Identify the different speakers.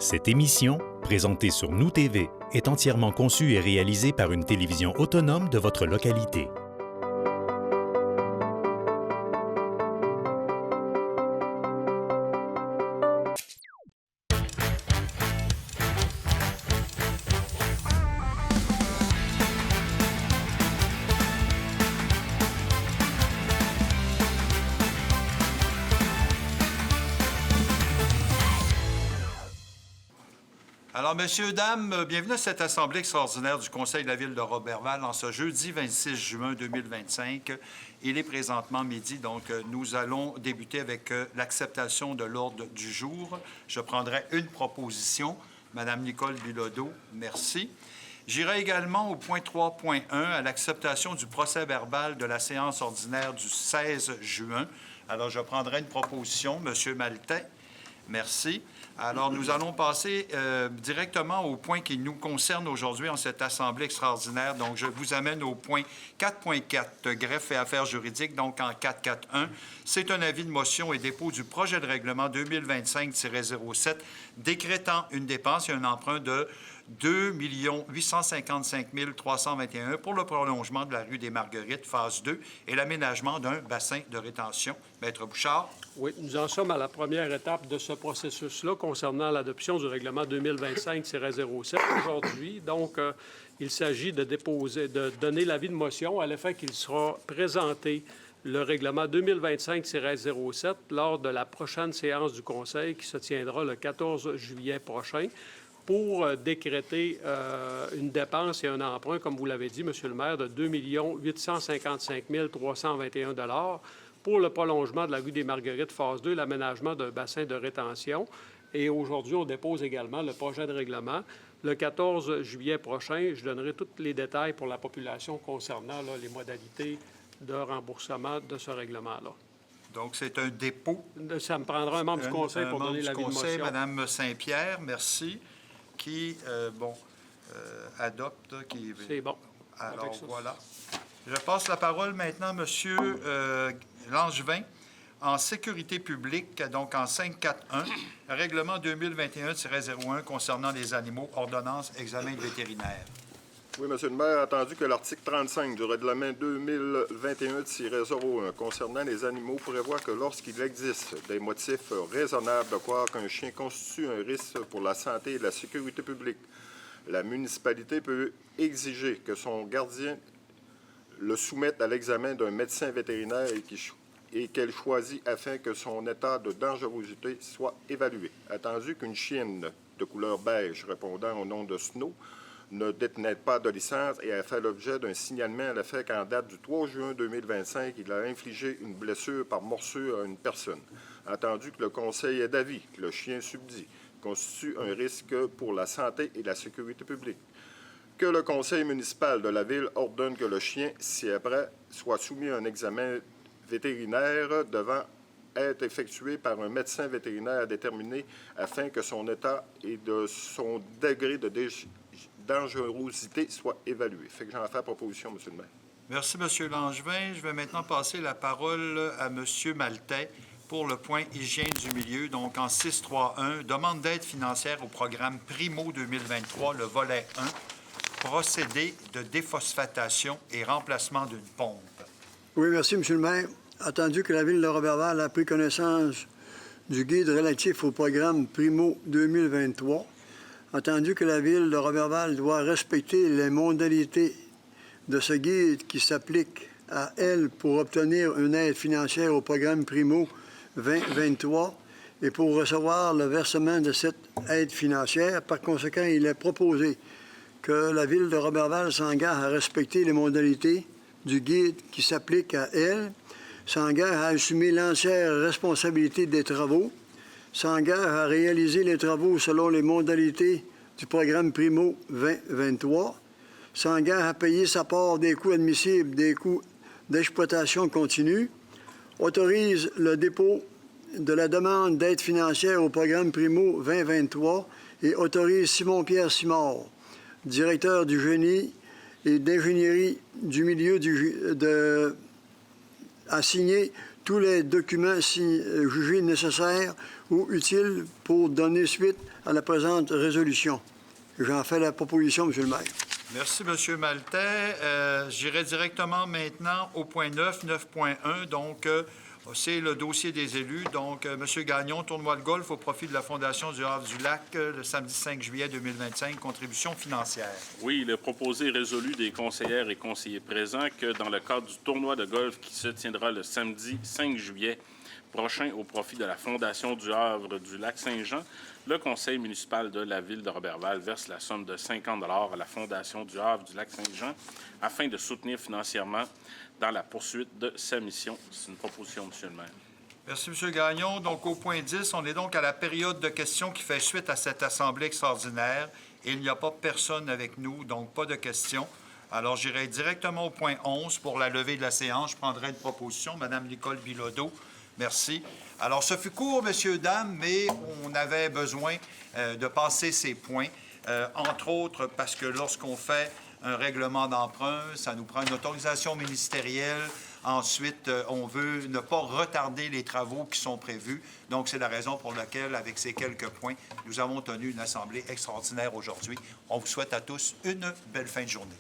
Speaker 1: Cette émission, présentée sur Nous TV, est entièrement conçue et réalisée par une télévision autonome de votre localité.
Speaker 2: Alors, messieurs, dames, bienvenue à cette assemblée extraordinaire du Conseil de la Ville de Roberval en ce jeudi 26 juin 2025. Il est présentement midi, donc nous allons débuter avec l'acceptation de l'ordre du jour. Je prendrai une proposition. Madame Nicole Bilodeau, merci. J'irai également au point 3.1 à l'acceptation du procès-verbal de la séance ordinaire du 16 juin. Alors, je prendrai une proposition. Monsieur Maltais, merci. Alors, nous allons passer directement au point qui nous concerne aujourd'hui en cette Assemblée extraordinaire. Donc, je vous amène au point 4.4, greffe et affaires juridiques, donc en 4.4.1. C'est un avis de motion et dépôt du projet de règlement 2025-07 décrétant une dépense et un emprunt de 2 855 321 pour le prolongement de la rue des Marguerites, phase 2, et l'aménagement d'un bassin de rétention. Maître Bouchard.
Speaker 3: Oui, nous en sommes à la première étape de ce processus-là concernant l'adoption du règlement 2025-07 aujourd'hui. Donc, il s'agit de donner l'avis de motion à l'effet qu'il sera présenté le règlement 2025-07 lors de la prochaine séance du Conseil qui se tiendra le 14 juillet prochain pour décréter une dépense et un emprunt, comme vous l'avez dit, Monsieur le maire, de 2 855 321 pour le prolongement de la rue des Marguerites, phase 2, l'aménagement d'un bassin de rétention. Et aujourd'hui, on dépose également le projet de règlement. Le 14 juillet prochain, je donnerai tous les détails pour la population concernant les modalités de remboursement de ce règlement-là.
Speaker 2: Donc, c'est un dépôt.
Speaker 3: Ça me prendra un membre du Conseil pour donner l'avis de motion.
Speaker 2: Madame Saint-Pierre, merci, qui, adopte.
Speaker 3: C'est bon.
Speaker 2: Alors, voilà. Je passe la parole maintenant à M. Langevin, en sécurité publique, donc en 5.4.1, règlement 2021-01 concernant les animaux, ordonnance, examen vétérinaire.
Speaker 4: Oui, M. le maire, attendu que l'article 35 du règlement 2021-01 concernant les animaux prévoit que lorsqu'il existe des motifs raisonnables de croire qu'un chien constitue un risque pour la santé et la sécurité publique, la municipalité peut exiger que son gardien le soumette à l'examen d'un médecin vétérinaire et qu'elle choisit afin que son état de dangerosité soit évalué. Attendu qu'une chienne de couleur beige répondant au nom de Snow ne détenait pas de licence et a fait l'objet d'un signalement à l'effet qu'en date du 3 juin 2025, il a infligé une blessure par morsure à une personne. Attendu que le Conseil est d'avis que le chien subdit constitue un risque pour la santé et la sécurité publique, que le conseil municipal de la ville ordonne que le chien, si après, soit soumis à un examen vétérinaire devant être effectué par un médecin vétérinaire déterminé afin que son état et de son degré de dangerosité soient évalués. Fait que j'en fais proposition, M. le maire.
Speaker 2: Merci, M. Langevin. Je vais maintenant passer la parole à M. Maltais pour le point hygiène du milieu, donc en 6.3.1, demande d'aide financière au programme Primo 2023, le volet 1, procédé de déphosphatation et remplacement d'une pompe.
Speaker 5: Oui, merci, M. le maire. Attendu que la Ville de Roberval a pris connaissance du guide relatif au programme Primo 2023, attendu que la Ville de Roberval doit respecter les modalités de ce guide qui s'applique à elle pour obtenir une aide financière au programme Primo 2023 et pour recevoir le versement de cette aide financière. Par conséquent, il est proposé que la Ville de Roberval s'engage à respecter les modalités du guide qui s'applique à elle, s'engage à assumer l'entière responsabilité des travaux, s'engage à réaliser les travaux selon les modalités du programme Primo 2023, s'engage à payer sa part des coûts admissibles, des coûts d'exploitation continue, autorise le dépôt de la demande d'aide financière au programme Primo 2023 et autorise Simon-Pierre Simard, directeur du génie et d'ingénierie du milieu à signer tous les documents jugés nécessaires ou utile pour donner suite à la présente résolution. J'en fais la proposition, M. le maire.
Speaker 2: Merci, M. Maltais. J'irai directement maintenant au point 9, 9.1. Donc, c'est le dossier des élus. Donc, M. Gagnon, tournoi de golf au profit de la Fondation du Havre-du-Lac, le samedi 5 juillet 2025, contribution financière.
Speaker 6: Oui, il est proposé et résolu des conseillères et conseillers présents que dans le cadre du tournoi de golf qui se tiendra le samedi 5 juillet prochain au profit de la Fondation du Havre-du-Lac-Saint-Jean, le conseil municipal de la ville de Roberval verse la somme de 50 $ à la Fondation du Havre-du-Lac-Saint-Jean afin de soutenir financièrement dans la poursuite de sa mission. C'est une proposition, M. le maire.
Speaker 2: Merci, M. Gagnon. Donc, au point 10, on est donc à la période de questions qui fait suite à cette assemblée extraordinaire. Il n'y a pas personne avec nous, donc pas de questions. Alors, j'irai directement au point 11 pour la levée de la séance. Je prendrai une proposition. Mme Nicole Bilodeau. Merci. Alors, ce fut court, messieurs, dames, mais on avait besoin de passer ces points, entre autres parce que lorsqu'on fait un règlement d'emprunt, ça nous prend une autorisation ministérielle. Ensuite, on veut ne pas retarder les travaux qui sont prévus. Donc, c'est la raison pour laquelle, avec ces quelques points, nous avons tenu une assemblée extraordinaire aujourd'hui. On vous souhaite à tous une belle fin de journée.